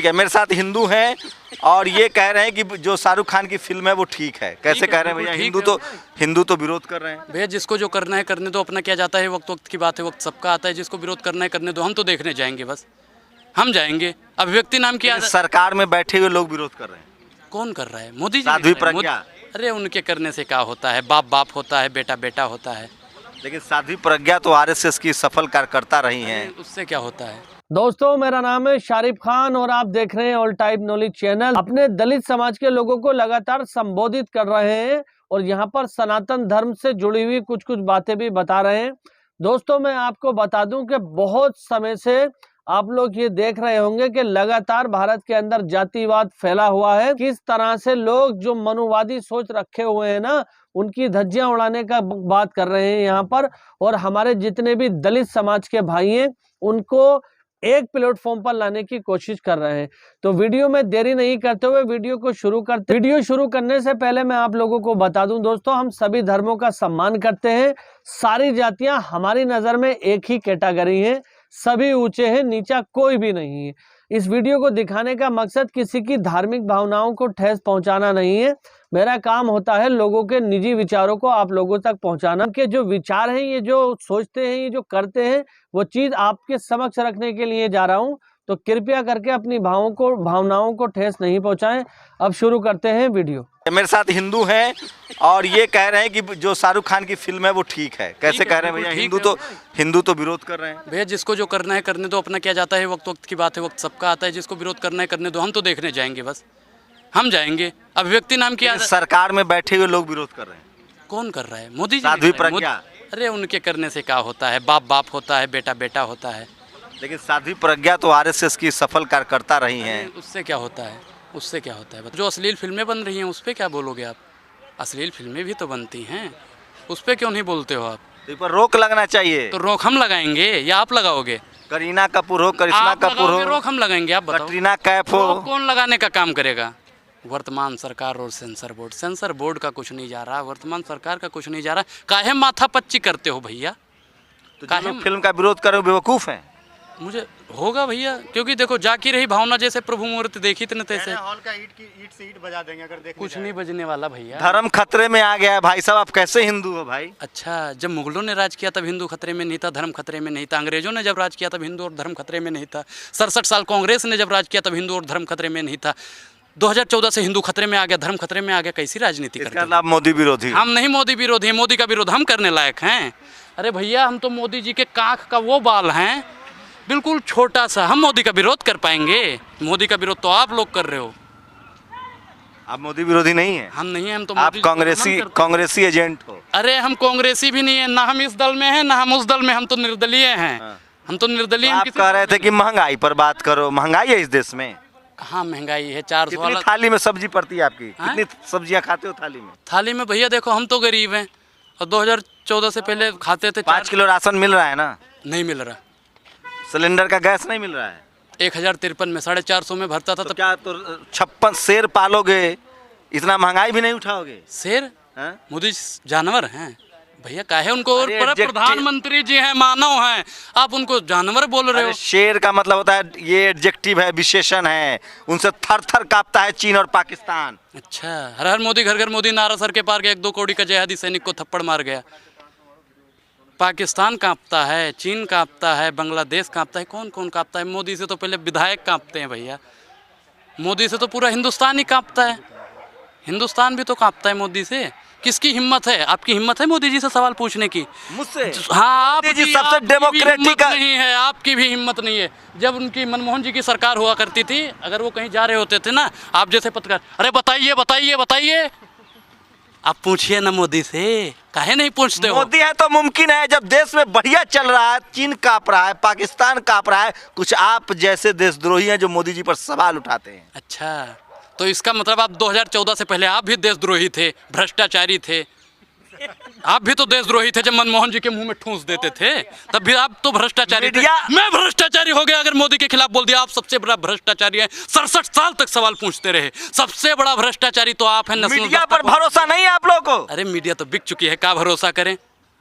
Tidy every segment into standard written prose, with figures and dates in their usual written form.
है। मेरे साथ हिंदू हैं और ये कह रहे हैं कि जो शाहरुख खान की फिल्म है वो ठीक है। कैसे कह रहे हैं भैया? हिंदू तो विरोध कर रहे हैं। भैया जिसको जो करना है करने दो, अपना क्या जाता है, वक्त वक्त की बात है, वक्त सबका आता है। जिसको विरोध करना है करने दो, हम तो देखने जाएंगे, बस हम जाएंगे। अभिव्यक्ति नाम की सरकार में बैठे हुए लोग विरोध कर रहे हैं। कौन कर रहा है? मोदी जी साध्वी प्रज्ञा। अरे उनके करने से क्या होता है? बाप बाप होता है, बेटा बेटा होता है। लेकिन साध्वी प्रज्ञा तो आरएसएस की सफल कार्यकर्ता रही हैं। उससे क्या होता है? दोस्तों, मेरा नाम है शारिफ खान और आप देख रहे हैं ऑल टाइप नॉलेज चैनल। अपने दलित समाज के लोगों को लगातार संबोधित कर रहे हैं और यहाँ पर सनातन धर्म से जुड़ी हुई कुछ बातें भी बता रहे हैं। दोस्तों, मैं आपको बता दूं कि बहुत समय से आप लोग ये देख रहे होंगे कि लगातार भारत के अंदर जातिवाद फैला हुआ है। किस तरह से लोग जो मनुवादी सोच रखे हुए हैं ना, उनकी धज्जियां उड़ाने का बात कर रहे हैं यहाँ पर। और हमारे जितने भी दलित समाज के भाई हैं उनको एक प्लेटफॉर्म पर लाने की कोशिश कर रहे हैं। तो वीडियो में देरी नहीं करते हुए वीडियो को शुरू करते। वीडियो शुरू करने से पहले मैं आप लोगों को बता दूं दोस्तों, हम सभी धर्मों का सम्मान करते हैं। सारी जातियां हमारी नजर में एक ही कैटेगरी हैं, सभी ऊंचे हैं, नीचा कोई भी नहीं है। इस वीडियो को दिखाने का मकसद किसी की धार्मिक भावनाओं को ठेस पहुंचाना नहीं है। मेरा काम होता है लोगों के निजी विचारों को आप लोगों तक पहुंचाना। के जो विचार हैं, ये जो सोचते हैं, ये जो करते हैं, वो चीज आपके समक्ष रखने के लिए जा रहा हूं। तो कृपया करके अपनी भावनाओं को ठेस नहीं पहुंचाएं। अब शुरू करते हैं वीडियो। मेरे साथ हिंदू हैं और ये कह रहे हैं कि जो शाहरुख खान की फिल्म है वो ठीक है। कैसे कह रहे हैं भैया? हिंदू तो विरोध कर रहे हैं। भैया जिसको जो करना है करने दो, अपना क्या जाता है, वक्त वक्त की बात है, वक्त सबका आता है। जिसको विरोध करना है करने दो, हम तो देखने जाएंगे, बस हम जाएंगे। अभिव्यक्ति नाम की सरकार में बैठे हुए लोग विरोध कर रहे हैं। कौन कर रहा है? मोदी जी। साध्वी प्रज्ञा। अरे उनके करने से क्या होता है? बाप बाप होता है, बेटा बेटा होता है। लेकिन साध्वी प्रज्ञा तो आरएसएस की सफल कार्यकर्ता रही हैं। उससे क्या होता है? उससे क्या होता है? जो अश्लील फिल्में बन रही हैं उस पर क्या बोलोगे आप? अश्लील फिल्में भी तो बनती हैं, उस पर क्यों नहीं बोलते हो आप? तो इस पर रोक लगना चाहिए। तो रोक हम लगाएंगे या आप लगाओगे? करीना कपूर हो, करिश्मा कपूर हो, रोक हम लगाएंगे, आप बताओ। कटरीना कैफ हो। कौन लगाने का काम करेगा? वर्तमान सरकार और सेंसर बोर्ड का कुछ नहीं जा रहा, वर्तमान सरकार का कुछ नहीं जा रहा। काहे माथा पच्ची करते हो भैया? तो जो फिल्म का विरोध करे बेवकूफ है। मुझे होगा भैया, क्योंकि देखो जाकी रही भावना जैसे प्रभु मूर्ति देखी इतने तैसे हॉल का ईट से ईट बजा देंगे अगर देखने कुछ नहीं बजने वाला भैया। धर्म खतरे में आ गया है भाई साहब। आप कैसे हिंदू हो भाई? अच्छा, जब मुगलों ने राज किया तब हिंदू खतरे में नहीं था, धर्म खतरे में नहीं था। अंग्रेजों ने जब राज किया तब हिंदू और धर्म खतरे में नहीं था। 67 साल कांग्रेस ने जब राज किया तब हिंदू और धर्म खतरे में नहीं था। 2014 से हिंदू खतरे में आ गया, धर्म खतरे में आ गया। कैसी राजनीति करते हैं? आप मोदी विरोधी। हम नहीं मोदी विरोधी हैं। मोदी का विरोध हम करने लायक हैं? अरे भैया, हम तो मोदी जी के कांख का वो बाल हैं, बिल्कुल छोटा सा। हम मोदी का विरोध कर पाएंगे? मोदी का विरोध तो आप लोग कर रहे हो। आप मोदी विरोधी नहीं है। हम नहीं है, हम तो आप कांग्रेसी एजेंट हो। अरे हम कांग्रेसी भी नहीं है, ना हम इस दल में हैं, ना हम उस दल में। हम तो निर्दलीय हैं। हम तो निर्दलीय। आप कह रहे थे कि महंगाई पर बात करो। महंगाई है इस देश में? कहाँ महंगाई है? 400 वाला थाली में सब्जी पड़ती है आपकी? कितनी सब्जियां खाते हो थाली में? थाली में भैया देखो, हम तो गरीब हैं और 2014 से पहले खाते थे। 5 किलो राशन मिल रहा है ना? नहीं मिल रहा। सिलेंडर का गैस नहीं मिल रहा है? 1053 में 450 में भरता था। तो क्या तो 56 शेर पालोगे, इतना महंगाई भी नहीं उठाओगे? शेर? मोदी जानवर हैं भैया? काहे उनको? प्रधानमंत्री जी हैं, मानव हैं, आप उनको जानवर बोल रहे हो? शेर का मतलब होता है, ये एडजेक्टिव है, विशेषण है। उनसे थर थर कांपता है चीन और पाकिस्तान। अच्छा, हर हर मोदी घर घर मोदी नारा सर के पार के 1-2 कौड़ी का जेहादी सैनिक को थप्पड़ मार गया। पाकिस्तान कांपता है, चीन कांपता है, बांग्लादेश कांपता है। कौन कौन कांपता है? मोदी से तो पहले विधायक कांपते हैं भैया। मोदी से तो पूरा हिंदुस्तान ही कांपता है। हिंदुस्तान भी तो कांपता है मोदी से। किसकी हिम्मत है? आपकी हिम्मत है मोदी जी से सवाल पूछने की? मुझसे? हाँ, मोदी जी सबसे डेमोक्रेटिक नहीं है। आपकी भी हिम्मत नहीं है। जब उनकी मनमोहन जी की सरकार हुआ करती थी, अगर वो कहीं जा रहे होते थे ना, आप जैसे पत्रकार, अरे बताइए बताइए बताइए, आप पूछिए ना मोदी से। काहे नहीं पूछते हो? मोदी है तो मुमकिन है। जब देश में बढ़िया चल रहा है, चीन कांप रहा है, पाकिस्तान कांप रहा है, कुछ आप जैसे देशद्रोही हैं जो मोदी जी पर सवाल उठाते हैं। अच्छा, तो इसका मतलब आप 2014 से पहले आप भी देशद्रोही थे, भ्रष्टाचारी थे। आप भी तो देशद्रोही थे। जब मनमोहन जी के मुंह में ठूंस देते थे तब भी आप तो भ्रष्टाचारी थे। मैं भ्रष्टाचारी हो गया अगर मोदी के खिलाफ बोल दिया। आप सबसे बड़ा भ्रष्टाचारी है। 67 साल तक सवाल पूछते रहे। सबसे बड़ा भ्रष्टाचारी तो आप हैं। मीडिया पर भरोसा नहीं है आप लोगों को? अरे मीडिया तो बिक चुकी है, क्या भरोसा करें?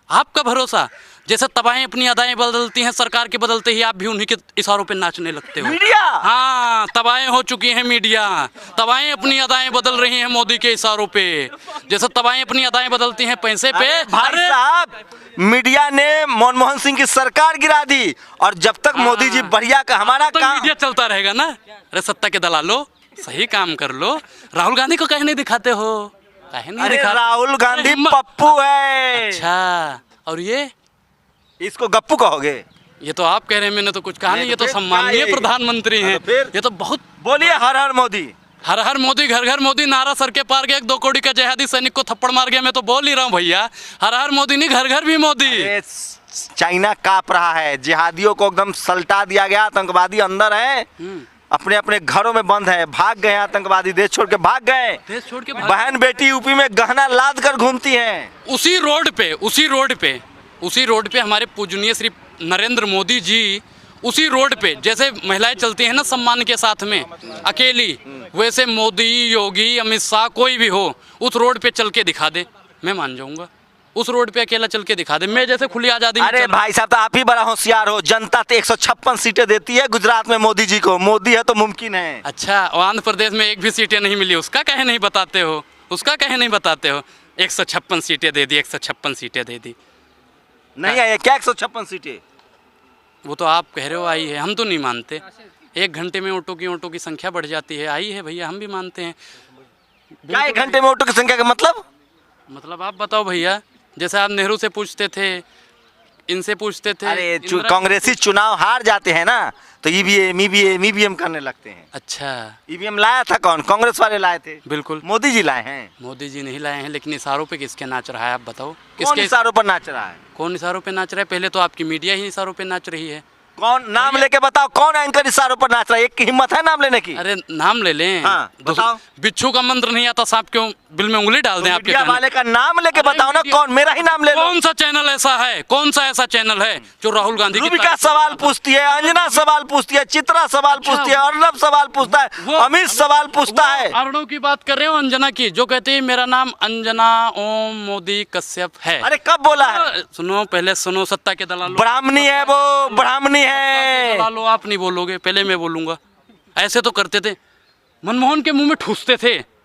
आपका भरोसा जैसे तबाहें अपनी अदाएं बदलती हैं सरकार के बदलते ही आप भी उन्हीं के इशारों पे नाचने लगते हो। मीडिया हाँ, तबाहें हो चुकी हैं मीडिया, तबाहें अपनी अदाएं बदल रही हैं मोदी के इशारों पे। जैसे तबाहें अपनी अदाएं बदलती हैं पैसे पे। भाई साहब, मीडिया ने मनमोहन सिंह की सरकार गिरा दी और जब तक मोदी जी बढ़िया का हमारा तो काम मीडिया चलता रहेगा ना। अरे सत्ता के दलालो, सही काम कर लो। राहुल गांधी को कहीं नहीं दिखाते हो, कहीं नहीं अरे दिखाते। राहुल गांधी हिम्मत- पप्पू है। अच्छा, और ये इसको गप्पू कहोगे? ये तो आप कह रहे हैं, मैंने तो कुछ कहा नहीं। ये तो फिर सम्माननीय क्या ये? प्रधानमंत्री हैं। तो फिर? ये तो बहुत बोलिए हर हर मोदी। हर हर मोदी, घर घर मोदी नारा सर के पार गया, 2 करोड़ का जिहादी सैनिक को थप्पड़ मार गया। मैं तो बोल ही रहा हूँ भैया, हर हर मोदी नहीं, घर घर भी मोदी। अरे चाइना कांप रहा है, जिहादियों को एकदम सल्टा दिया गया, आतंकवादी अंदर है, अपने अपने घरों में बंद है, भाग गए आतंकवादी, देश छोड़ के भाग गए। देश छोड़ के भाग- बहन बेटी यूपी में गहना लाद कर घूमती हैं। उसी रोड पे हमारे पूजनीय श्री नरेंद्र मोदी जी, उसी रोड पे जैसे महिलाएं चलती हैं ना सम्मान के साथ में अकेली, वैसे मोदी, योगी, अमित शाह कोई भी हो उस रोड पे चल के दिखा दे, मैं मान जाऊंगा। उस रोड पे अकेला चल के दिखा दे, मैं जैसे खुली आजादी में अरे चल- भाई साहब, तो आप ही बड़ा होशियार हो। जनता तो 156 सीटें देती है गुजरात में मोदी जी को, मोदी है तो मुमकिन है। अच्छा, और आंध्र प्रदेश में एक भी सीटें नहीं मिली, उसका कहे नहीं बताते हो, उसका कहे नहीं बताते हो। 156 सीटें दे दी, 156 सीटें दे दी। नहीं है क्या 156 सीटें? वो तो आप कह रहे हो आई है, हम तो नहीं मानते। 1 घंटे में ऑटो की संख्या बढ़ जाती है, आई है भैया, हम भी मानते हैं। क्या 1 घंटे में ऑटो की संख्या का मतलब आप बताओ भैया, जैसे आप नेहरू से पूछते थे, इनसे पूछते थे। अरे इंदिरा- कांग्रेसी चुनाव हार जाते हैं ना तो ईवीएम करने लगते हैं। अच्छा, ईवीएम लाया था कौन? कांग्रेस वाले लाए थे, बिल्कुल मोदी जी लाए हैं। मोदी जी नहीं लाए हैं, लेकिन इशारों पे किसके नाच रहा है आप बताओ? कौन किसके इशारों पर नाच रहा है? कौन इशारों पे नाच रहा है? पहले तो आपकी मीडिया ही इशारों पे नाच रही है। कौन? नाम लेके बताओ, कौन एंकर इशारों पर नाच रहा है? एक की हिम्मत है नाम लेने की? अरे नाम ले लें। हाँ, बताओ। बिच्छू का मंत्र नहीं आता, सांप क्यों बिल में उंगली डाल दें? आपके मीडिया कहने- वाले का नाम लेके अरे बताओ ना, मीडिया- कौन? मेरा ही नाम ले लो। कौन सा चैनल ऐसा है, कौन सा ऐसा चैनल है जो राहुल गांधी की रूबिका तारीफ सवाल करता पूछती है, अंजना सवाल पूछती है, चित्रा सवाल अच्छा, पूछती है, अर्नब सवाल पूछता है, वो- अमित सवाल पूछता वो है। अर्णव की बात कर रहे हो, अंजना की, जो कहती है मेरा नाम अंजना ओम मोदी कश्यप है। अरे कब बोला है? सुनो, पहले सुनो, सत्ता के दलालों। ब्राह्मणी है वो, ब्राह्मणी है। दलालों, आप नहीं बोलोगे, पहले मैं बोलूंगा। ऐसे तो करते थे, मनमोहन के मुंह में ठूसते थे।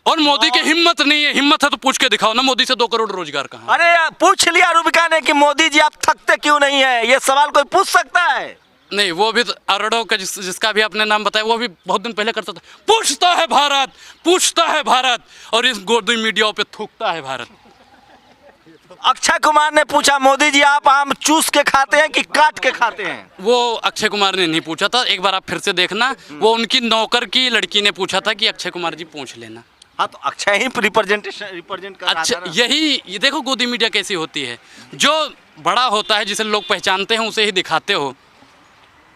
और मोदी की हिम्मत नहीं है, हिम्मत है तो पूछ के दिखाओ ना, मोदी से 2 करोड़ रोजगार कहाँ? अरे पूछ लिया रूबिका ने कि मोदी जी आप थकते क्यों नहीं है? ये सवाल कोई पूछ सकता है? नहीं, वो भी तो अर्णव का जिसका भी आपने नाम बताया, वो भी बहुत दिन पहले करता था। पूछता है भारत, पूछता है भारत, और इस गोदी मीडिया पे थूकता है भारत। अक्षय कुमार ने पूछा, मोदी जी आप आम चूस के खाते हैं कि काट के खाते हैं? वो अक्षय कुमार ने नहीं पूछा था, एक बार आप फिर से देखना, वो उनकी नौकर की लड़की ने पूछा था कि अक्षय कुमार जी पूछ लेना। हाँ, तो अक्षय ही रिप्रेजेंट कर रहा अच्छा, था ना। ये देखो गोदी मीडिया कैसी होती है, जो बड़ा होता है जिसे लोग पहचानते हैं उसे ही दिखाते हो।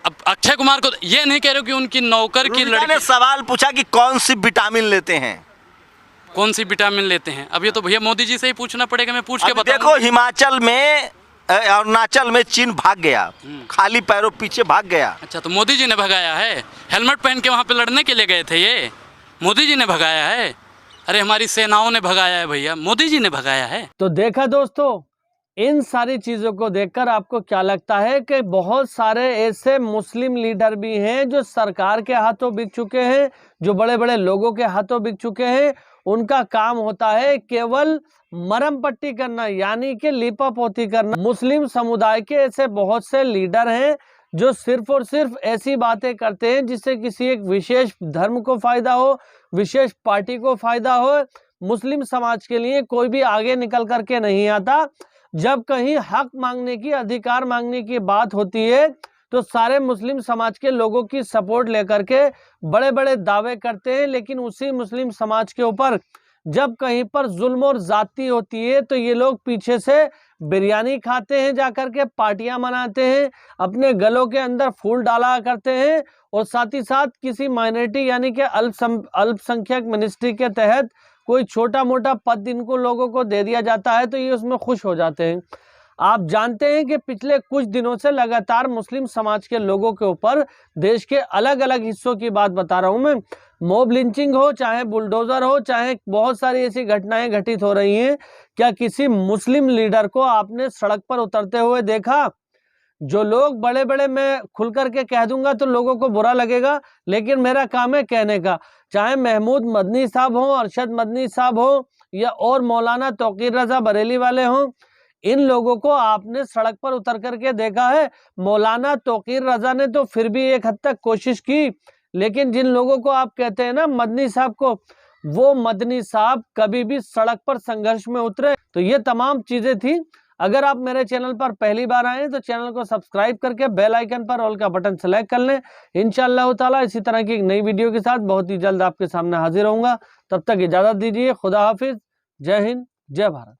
अब अक्षय कुमार को ये नहीं कह रहे हो कि उनकी नौकर की रूबिका ने लड़की सवाल पूछा कि कौन सी विटामिन लेते हैं? कौन सी विटामिन लेते हैं। अब ये तो भैया मोदी जी से ही पूछना पड़ेगा, मैं पूछ के अभी बताऊं। देखो हिमाचल में अरुणाचल में चीन भाग गया, खाली पैरों पीछे भाग गया। अच्छा, तो मोदी जी ने भगाया है? हेलमेट पहन के वहाँ पे लड़ने के लिए गए थे ये? मोदी जी ने भगाया है? अरे हमारी सेनाओं ने भगाया है भैया, मोदी जी ने भगाया है। तो देखा दोस्तों, इन सारी चीजों को देखकर आपको क्या लगता है कि बहुत सारे ऐसे मुस्लिम लीडर भी हैं जो सरकार के हाथों बिक चुके हैं, जो बड़े बड़े लोगों के हाथों बिक चुके हैं। उनका काम होता है केवल मरहम पट्टी करना, यानी कि लीपापोती करना। मुस्लिम समुदाय के ऐसे बहुत से लीडर हैं जो सिर्फ और सिर्फ ऐसी बातें करते हैं जिससे किसी एक विशेष धर्म को फायदा हो, विशेष पार्टी को फायदा हो। मुस्लिम समाज के लिए कोई भी आगे निकल करके नहीं आता। जब कहीं हक मांगने की, अधिकार मांगने की बात होती है तो सारे मुस्लिम समाज के लोगों की सपोर्ट लेकर के बड़े बड़े दावे करते हैं, लेकिन उसी मुस्लिम समाज के ऊपर जब कहीं पर जुल्म और जाती होती है तो ये लोग पीछे से बिरयानी खाते हैं, जाकर के पार्टियां मनाते हैं, अपने गलों के अंदर फूल डाला करते हैं, और साथ ही साथ किसी माइनॉरिटी यानी कि अल्पसंख्यक मिनिस्ट्री के तहत कोई छोटा मोटा पद इनको लोगों को दे दिया जाता है तो ये उसमें खुश हो जाते हैं। आप जानते हैं कि पिछले कुछ दिनों से लगातार मुस्लिम समाज के लोगों के ऊपर देश के अलग अलग हिस्सों की बात बता रहा हूं मैं, मॉब लिंचिंग हो, चाहे बुलडोजर हो, चाहे बहुत सारी ऐसी घटनाएं घटित हो रही हैं। क्या किसी मुस्लिम लीडर को आपने सड़क पर उतरते हुए देखा? जो लोग बड़े बड़े मैं खुल करके कह दूंगा तो लोगों को बुरा लगेगा, लेकिन मेरा काम है कहने का। चाहे महमूद मदनी साहब हो, अरशद मदनी साहब हो, या और मौलाना तौकीर रजा बरेली वाले हों, इन लोगों को आपने सड़क पर उतर करके देखा है? मौलाना तौकीर रजा ने तो फिर भी एक हद तक कोशिश की, लेकिन जिन लोगों को आप कहते हैं ना मदनी साहब को, वो मदनी साहब कभी भी सड़क पर संघर्ष में उतरे? तो ये तमाम चीजें थी। अगर आप मेरे चैनल पर पहली बार आए तो चैनल को सब्सक्राइब करके बेल आइकन पर ऑल का बटन सेलेक्ट कर लें। इंशाअल्लाह ताला इसी तरह की एक नई वीडियो के साथ बहुत ही जल्द आपके सामने हाजिर होऊंगा। तब तक इजाजत दीजिए। खुदा हाफिज। जय हिंद, जय भारत।